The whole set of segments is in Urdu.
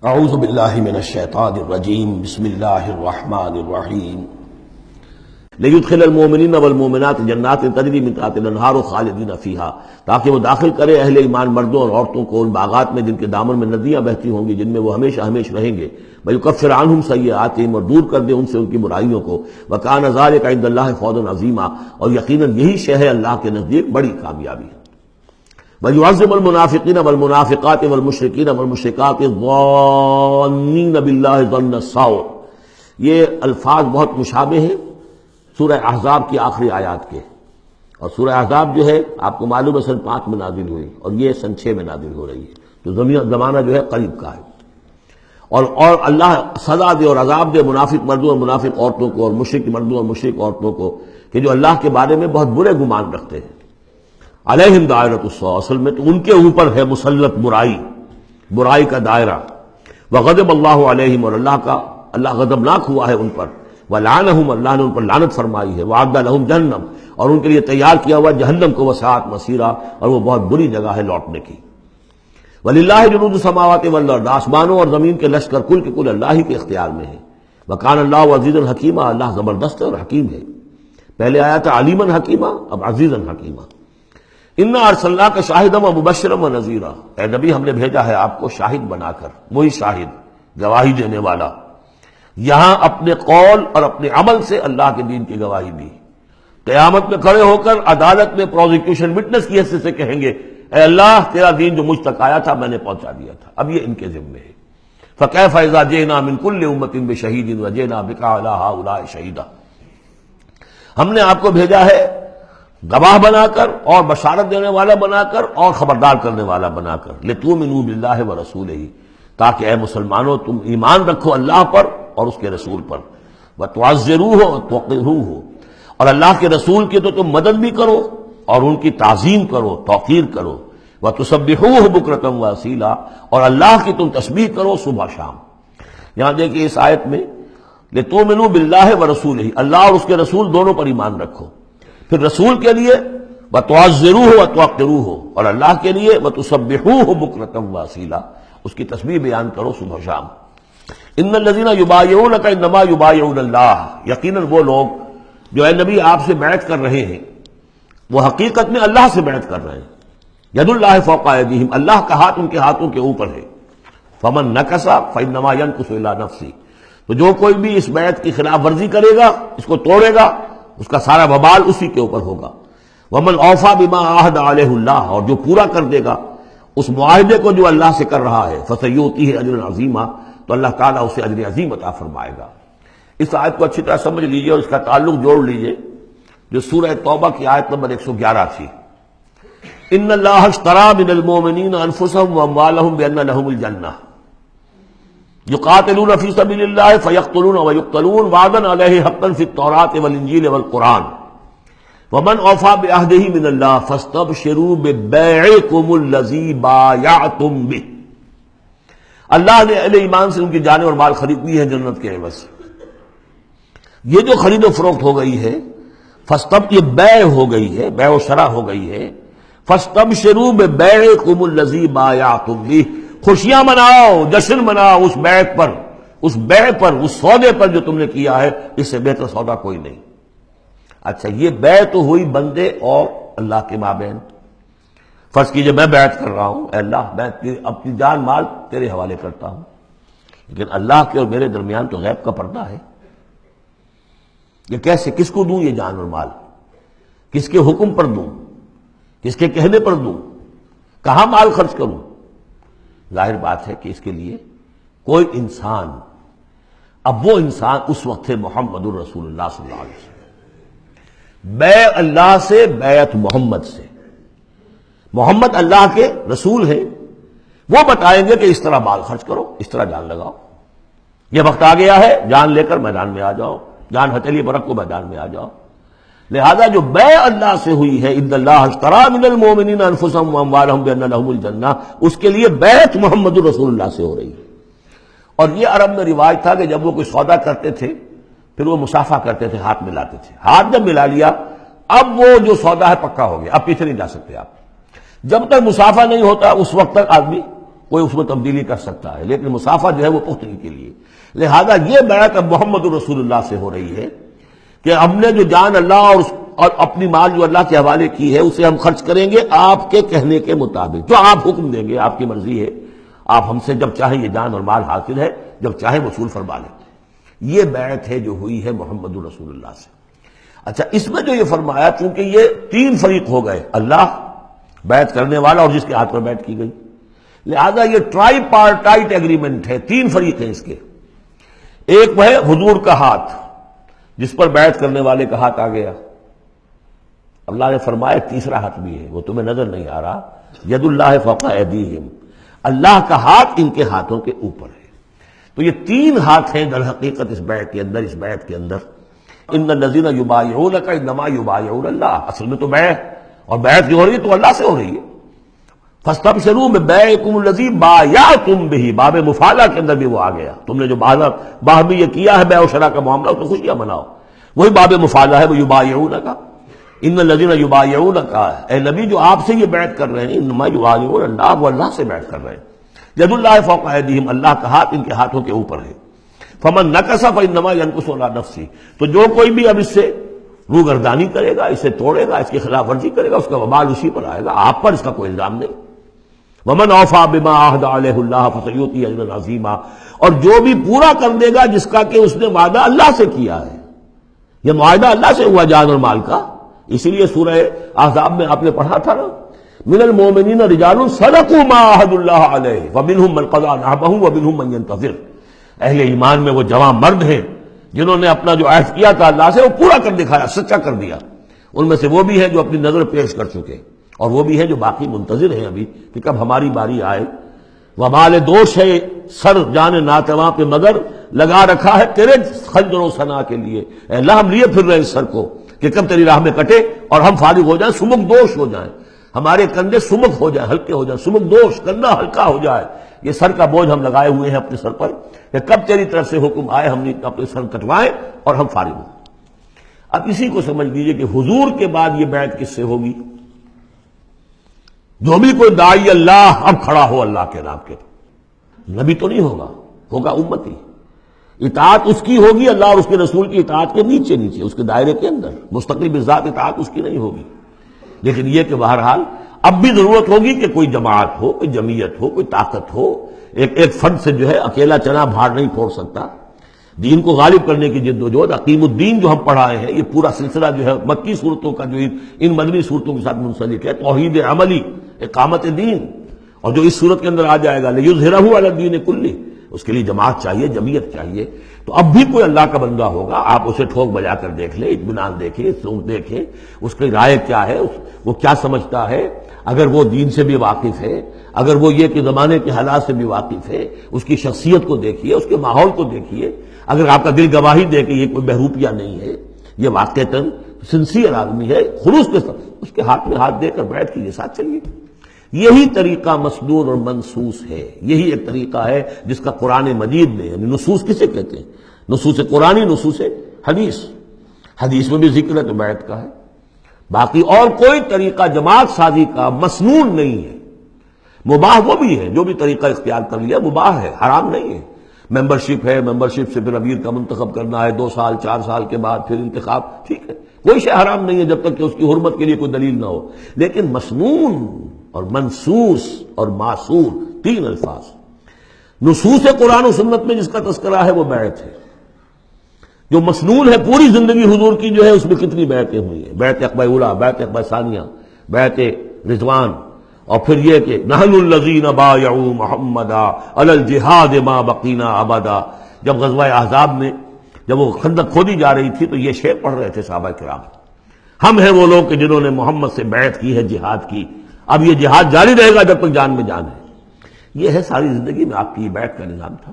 اعوذ باللہ من الشیطان الرجیم بسم اللہ الرحمن الرحیم لیدخل المؤمنین والمؤمنات جنات تجری من تحتها الانہار خالدین فیہا، تاکہ وہ داخل کرے اہل ایمان مردوں اور عورتوں کو ان باغات میں جن کے دامن میں ندیاں بہتی ہوں گی، جن میں وہ ہمیشہ ہمیشہ رہیں گے، ویکفر عنہم سیئاتہم، اور دور کر دے ان سے ان کی برائیوں کو، وکان ذلک عند اللہ فوزا عظیما، اور یقیناً یہی شے ہے اللہ کے نزدیک بڑی کامیابی ہے۔ وَيُعَذِّبُ الْمُنَافِقِينَ وَالْمُنَافِقَاتِ وَالْمُشْرِكِينَ وَالْمُشْرِكَاتِ الظَّانِّينَ بِاللَّهِ ظَنَّ السَّوْءِ، یہ الفاظ بہت مشابہ ہیں سورہ احزاب کی آخری آیات کے، اور سورہ احزاب جو ہے آپ کو معلوم ہے سن 5 میں نازل ہوئی، اور یہ سن 6 میں نازل ہو رہی ہے، تو زمانہ جو ہے قریب کا ہے۔ اور اللہ سزا دے اور عذاب دے منافق مردوں اور منافق عورتوں کو، اور مشرک مردوں اور مشرک عورتوں کو، کہ جو اللہ کے بارے میں بہت برے گمان رکھتے ہیں۔ علیہم دائرۃ السوء، اصل میں تو ان کے اوپر ہے مسلط برائی کا دائرہ۔ وغضب اللہ علیہم، اور اللہ غضبناک ہوا ہے ان پر۔ ولعنہم، اللہ نے ان پر لعنت فرمائی ہے۔ وعد لہم جہنم، اور ان کے لیے تیار کیا ہوا جہنم کو، وسعت مصیرا، اور وہ بہت بری جگہ ہے لوٹنے کی۔ وللہ جنود السماوات والارض، آسمانوں اور زمین کے لشکر کل کے کل اللہ ہی کے اختیار میں ہیں۔ وکان اللہ عزیزا حکیما، اللہ زبردست ہے اور حکیم ہے۔ پہلے آیا تھا علیما حکیما، اب عزیزا حکیما۔ انا ارسلناک شاہدا ومبشرا ونذیرا، اے نبی ہم نے بھیجا ہے آپ کو شاہد بنا کر، وہی شاہد گواہی دینے والا۔ یہاں اپنے قول اور اپنے عمل سے اللہ کے دین کی گواہی دی۔ قیامت میں کھڑے ہو کر عدالت میں پروزیکیوشن وٹنس کی حیثیت سے کہیں گے، اے اللہ تیرا دین جو مجھ تک آیا تھا میں نے پہنچا دیا تھا، اب یہ ان کے ذمے ہے۔ فکیف اذا جئنا من کل امۃ بشہید وجئنا بک علی ہؤلاء شہیدا، ہم نے آپ کو بھیجا ہے گواہ بنا کر اور بشارت دینے والا بنا کر اور خبردار کرنے والا بنا کر، لتؤمنوا باللہ ورسولہ، تاکہ اے مسلمانوں تم ایمان رکھو اللہ پر اور اس کے رسول پر، وتعزروہ وتوقروہ، اور اللہ کے رسول کی تو تم مدد بھی کرو اور ان کی تعظیم کرو، توقیر کرو، وتسبحوہ بکرۃ واصیلا، اور اللہ کی تم تسبیح کرو صبح شام۔ یہاں دیکھیں اس آیت میں لتؤمنوا باللہ ورسولہ، اللہ اور اس کے رسول دونوں پر ایمان رکھو، پھر رسول کے لیے وتعزروہ وتوقروہ، اور اللہ کے لیے وتسبحوہ بکرۃ واصیلا، اس کی تسبیح بیان کرو صبح شام۔ ان الذین یبایعونک انما یبایعون اللہ، یقیناً وہ لوگ جو اے نبی آپ سے بیعت کر رہے ہیں وہ حقیقت میں اللہ سے بیعت کر رہے ہیں۔ ید اللہ فوق ایدیہم، اللہ کا ہاتھ ان کے ہاتھوں کے اوپر ہے۔ فمن نکث فانما ینکث الی نفسہ، تو جو کوئی بھی اس بیعت کی خلاف ورزی کرے گا، اس کو توڑے گا، اس کا سارا وبال اسی کے اوپر ہوگا۔ ومن اوفی بما عاہد علیہ اللہ، اور جو پورا کر دے گا اس معاہدے کو جو اللہ سے کر رہا ہے، فسیؤتیہ اجرا عظیما، تو اللہ تعالیٰ اسے اجر عظیم عطا فرمائے گا۔ اس آیت کو اچھی طرح سمجھ لیجئے اور اس کا تعلق جوڑ لیجئے جو سورہ توبہ کی آیت نمبر 111 تھی۔ ان اللہ اشتری من المؤمنین انفسهم واموالهم بان لهم الجنہ یقاتلون فی سبیل اللہ فیقتلون ویقتلون وعدا علیہ حقا فی التوراۃ والانجیل والقرآن ومن اوفی بعہدہ من اللہ فاستبشروا ببیعکم الذی بایعتم بہ، اللہ نے اہل ایمان سے ان کی جانیں اور مال خرید لی ہے جنت کے عوض۔ یہ جو خرید و فروخت ہو گئی ہے، یہ بیع ہو گئی ہے، بیع و شرع ہو گئی ہے۔ فاستبشروا ببیعکم الذی بایعتم بہ، خوشیاں مناؤ، جشن مناؤ اس بیع پر، اس سودے پر جو تم نے کیا ہے، اس سے بہتر سودا کوئی نہیں۔ اچھا، یہ بیع تو ہوئی بندے اور اللہ کے مابین۔ فرض کیجئے میں بیعت کر رہا ہوں، اے اللہ میں اپنی جان مال تیرے حوالے کرتا ہوں، لیکن اللہ کے اور میرے درمیان تو غیب کا پردہ ہے۔ یہ کیسے، کس کو دوں یہ جان اور مال؟ کس کے حکم پر دوں؟ کس کے کہنے پر دوں؟ کہاں مال خرچ کروں؟ ظاہر بات ہے کہ اس کے لیے کوئی انسان، اب وہ انسان اس وقت ہے محمد الرسول اللہ صلی اللہ علیہ وسلم، بیع اللہ سے، بیعت محمد سے۔ محمد اللہ کے رسول ہیں، وہ بتائیں گے کہ اس طرح مال خرچ کرو، اس طرح جان لگاؤ، یہ وقت آ گیا ہے جان لے کر میدان میں آ جاؤ، جان ہتھیلی پر رکھو میدان میں آ جاؤ۔ لہذا جو بیع اللہ سے ہوئی ہے، ان اللہ اشتری من المؤمنین انفسهم واموالهم بان لهم الجنہ، اس کے لیے بیعت محمد الرسول اللہ سے ہو رہی ہے۔ اور یہ عرب میں رواج تھا کہ جب وہ کوئی سودا کرتے تھے پھر وہ مصافحہ کرتے تھے، ہاتھ ملاتے تھے۔ ہاتھ جب ملا لیا اب وہ جو سودا ہے پکا ہو گیا، اب پیچھے نہیں جا سکتے آپ۔ جب تک مصافحہ نہیں ہوتا اس وقت تک آدمی کوئی اس میں تبدیلی کر سکتا ہے، لیکن مسافہ جو ہے وہ پختگی کے لیے۔ لہذا یہ بیعت اب محمد رسول اللہ سے ہو رہی ہے کہ ہم نے جو جان اللہ اور اپنی مال جو اللہ کے حوالے کی ہے اسے ہم خرچ کریں گے آپ کے کہنے کے مطابق، جو آپ حکم دیں گے، آپ کی مرضی ہے، آپ ہم سے جب چاہیں یہ جان اور مال حاصل ہے، جب چاہیں وصول فرما لیں۔ یہ بیعت ہے جو ہوئی ہے محمد رسول اللہ سے۔ اچھا، اس میں جو یہ فرمایا، چونکہ یہ تین فریق ہو گئے، اللہ، بیعت کرنے والا اور جس کے ہاتھ پر بیعت کی گئی، لہذا یہ ٹرائی پارٹائٹ ایگریمنٹ ہے، تین فریق ہیں اس کے۔ ایک وہ ہے حضور کا ہاتھ، جس پر بیعت کرنے والے کا ہاتھ آ گیا۔ اللہ نے فرمایا تیسرا ہاتھ بھی ہے، وہ تمہیں نظر نہیں آ رہا، ید اللہ فوق ایدیہم، اللہ کا ہاتھ ان کے ہاتھوں کے اوپر ہے۔ تو یہ تین ہاتھ ہیں در حقیقت اس بیعت کے اندر، اس بیعت کے اندر۔ ان الذین یبایعونک انما یبایعون اللہ، اصل میں تو بیعت اور بیعت جو ہو رہی ہے تو اللہ سے ہو رہی ہے۔ فاستبشروا ببیعکم الذی بایعتم بہ، باب مفاعلہ کے اندر بھی وہ آ گیا، تم نے جو باہمی یہ کیا ہے بیع و شراء کا معاملہ، اس میں خوشیاں مناؤ، وہی باب مفاعلہ ہے، وہ یبایعونک، ان الذین یبایعونک، اے نبی جو آپ سے یہ بیعت کر رہے ہیں، انما یبایعون اللہ، وہ اللہ سے بیعت کر رہے ہیں۔ ید اللہ فوق ایدیہم، اللہ کا ہاتھ ان کے ہاتھوں کے اوپر ہے۔ فمن نکث فانما ینکث علی نفسہ، تو جو کوئی بھی اب اس سے روگردانی کرے گا، اسے توڑے گا، اس کی خلاف ورزی کرے گا، اس کا وبال اسی پر آئے گا، آپ پر اس کا کوئی الزام نہیں۔ ومن اوفی بما عہد علیہ اللہ فسیؤتیہ اجرا عظیما، اور جو بھی پورا کر دے گا جس کا کہ اس نے وعدہ اللہ سے کیا ہے، یہ معاہدہ اللہ سے ہوا جان اور مال کا۔ اسی لیے سورہ احزاب میں آپ نے پڑھا تھا نا، من المؤمنین رجال صدقوا ما عہد اللہ علیہ ومنہم من قضی نحبہ ومنہم من ینتظر، اہل ایمان میں وہ جوان مرد ہیں جنہوں نے اپنا جو عہد کیا تھا اللہ سے وہ پورا کر دکھایا، سچا کر دیا۔ ان میں سے وہ بھی ہیں جو اپنی نظر پیش کر چکے، اور وہ بھی ہیں جو باقی منتظر ہیں ابھی کہ کب ہماری باری آئے۔ وبال دوش ہے سر جان ناتواں پہ، مگر لگا رکھا ہے تیرے خنجر و ثنا کے لیے، اے اللہ ہم لیے پھر رہے اس سر کو کہ کب تیری راہ میں کٹے اور ہم فارغ ہو جائیں، سمک دوش ہو جائیں، ہمارے کندھے سمک ہو جائیں، ہلکے ہو جائیں، سمک دوش، کندھا ہلکا ہو جائے۔ یہ سر کا بوجھ ہم لگائے ہوئے ہیں اپنے سر پر کہ کب تیری طرف سے حکم آئے ہم نے اپنے سر کٹوائیں اور ہم فارغ ہوں۔ اب اسی کو سمجھ لیجئے کہ حضور کے بعد یہ بیعت کس سے ہوگی؟ جو بھی کوئی داعی اللہ اب کھڑا ہو اللہ کے نام کے، نبی تو نہیں ہوگا، ہوگا امتی، اطاعت اس کی ہوگی، اللہ اور اس کے رسول کی اطاعت کے نیچے نیچے، اس کے دائرے کے اندر، مستقل بذات اطاعت اس کی نہیں ہوگی۔ لیکن یہ کہ بہرحال اب بھی ضرورت ہوگی کہ کوئی جماعت ہو، کوئی جمعیت ہو، کوئی طاقت ہو، ایک فرد سے جو ہے اکیلا چنا بھاڑ نہیں پھوڑ سکتا۔ دین کو غالب کرنے کی جد و جہد، عقیم الدین جو ہم پڑھائے ہیں، یہ پورا سلسلہ جو ہے مکی صورتوں کا جو ان مدنی صورتوں کے ساتھ منسلک ہے، توحید عملی، اقامت دین، اور جو اس صورت کے اندر آ جائے گا لیظہرہ علی الدین کلہ، اس کے لیے جماعت چاہیے، جمعیت چاہیے۔ تو اب بھی کوئی اللہ کا بندہ ہوگا، آپ اسے ٹھوک بجا کر دیکھ لیں، اطمینان دیکھیں، سوچ دیکھیں اس کی رائے کیا ہے، وہ کیا سمجھتا ہے، اگر وہ دین سے بھی واقف ہے، اگر وہ یہ کہ زمانے کے حالات سے بھی واقف ہے، اس کی شخصیت کو دیکھیے، اس کے ماحول کو دیکھیے، اگر آپ کا دل گواہی دے کہ یہ کوئی بہروپیہ نہیں ہے، یہ واقعتاً سنسیئر آدمی ہے، خلوص کے ساتھ اس کے ہاتھ میں ہاتھ دے کر بیٹھ کے ساتھ چلیے۔ یہی طریقہ مسنون اور منصوص ہے، یہی ایک طریقہ ہے جس کا قرآن مجید میں، یعنی نصوص کسے کہتے ہیں؟ نصوص قرآنی، نصوص حدیث، حدیث میں بھی ذکر ہے تو بیعت کا ہے۔ باقی اور کوئی طریقہ جماعت سازی کا مسنون نہیں ہے۔ مباح وہ بھی ہے، جو بھی طریقہ اختیار کر لیا مباح ہے، حرام نہیں ہے۔ ممبرشپ ہے، ممبرشپ سے پھر امیر کا منتخب کرنا ہے، 2 سال 4 سال کے بعد پھر انتخاب، ٹھیک ہے، کوئی شے حرام نہیں ہے جب تک کہ اس کی حرمت کے لیے کوئی دلیل نہ ہو۔ لیکن مسنون اور منصوص اور معصور، 3 الفاظ۔ نصوص قرآن و سنت میں جس کا تذکرہ ہے وہ بیعت ہے۔ جو مسنون ہے پوری زندگی حضور کی جو ہے، اس میں کتنی بیعتیں ہوئی ہیں، بیعت عقبہ اولیٰ، بیعت عقبہ ثانیہ، بیعت رضوان، اور پھر یہ کہ نحن الذین بایعوا محمدا علی الجہاد ما بقینا ابدا۔ جب غزوہ احزاب میں جب وہ خندق کھودی جا رہی تھی تو یہ شعر پڑھ رہے تھے صحابہ کرام، ہم ہیں وہ لوگ کہ جنہوں نے محمد سے بیعت کی ہے، جہاد کی، اب یہ جہاد جاری رہے گا جب تک جان میں جان ہے۔ یہ ہے ساری زندگی میں آپ کی بیعت کا نظام تھا۔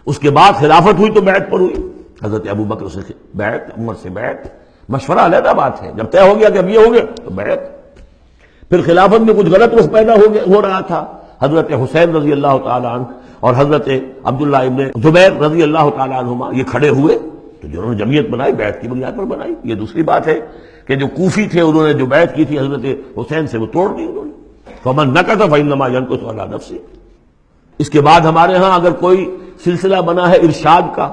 اس کے بعد خلافت ہوئی تو بیعت پر ہوئی، حضرت ابو بکر سے بیعت، عمر سے بیعت، مشورہ علیحدہ بات ہے، جب طے ہو گیا کہ اب یہ ہو گیا تو بیعت۔ پھر خلافت میں کچھ غلط رخ پیدا ہو رہا تھا، حضرت حسین رضی اللہ تعالیٰ عنہ اور حضرت عبداللہ ابن زبیر رضی اللہ تعالیٰ عنہما یہ کھڑے ہوئے تو جنہوں نے جمعیت بنائی بیعت کی بنیاد پر بنائی۔ یہ دوسری بات ہے کہ جو کوفی تھے انہوں نے جو بیعت کی تھی حضرت حسین سے وہ توڑ دی انہوں نے۔ فمن نکث فانما ینکث علی نفسہ۔ اس کے بعد ہمارے ہاں اگر کوئی سلسلہ بنا ہے ارشاد کا،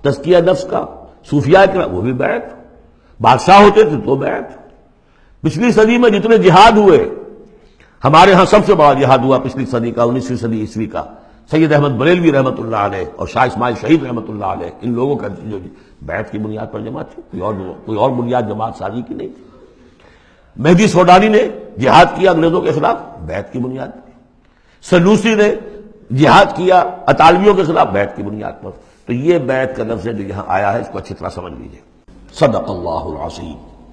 تزکیہ نفس کا، صوفیاء کا، وہ بھی بیعت، بادشاہ ہوتے تھے تو بیعت۔ پچھلی صدی میں جتنے جہاد ہوئے، ہمارے ہاں سب سے بڑا جہاد ہوا پچھلی صدی کا، 19ویں صدی عیسوی کا، سید احمد بریلوی رحمۃ اللہ علیہ اور شاہ اسماعیل شہید رحمۃ اللہ علیہ، ان لوگوں کا جو بیعت کی بنیاد پر جماعت تھی، کوئی اور بنیاد جماعت سازی کی نہیں تھی۔ مہدی سوڈانی نے جہاد کیا انگریزوں کے خلاف بیعت کی بنیاد پر، سنوسی نے جہاد کیا اطالویوں کے خلاف بیعت کی بنیاد پر۔ تو یہ بیعت کا لفظ ہے جو یہاں آیا ہے، اس کو اچھی طرح سمجھ لیجیے۔ صدق اللہ العظیم۔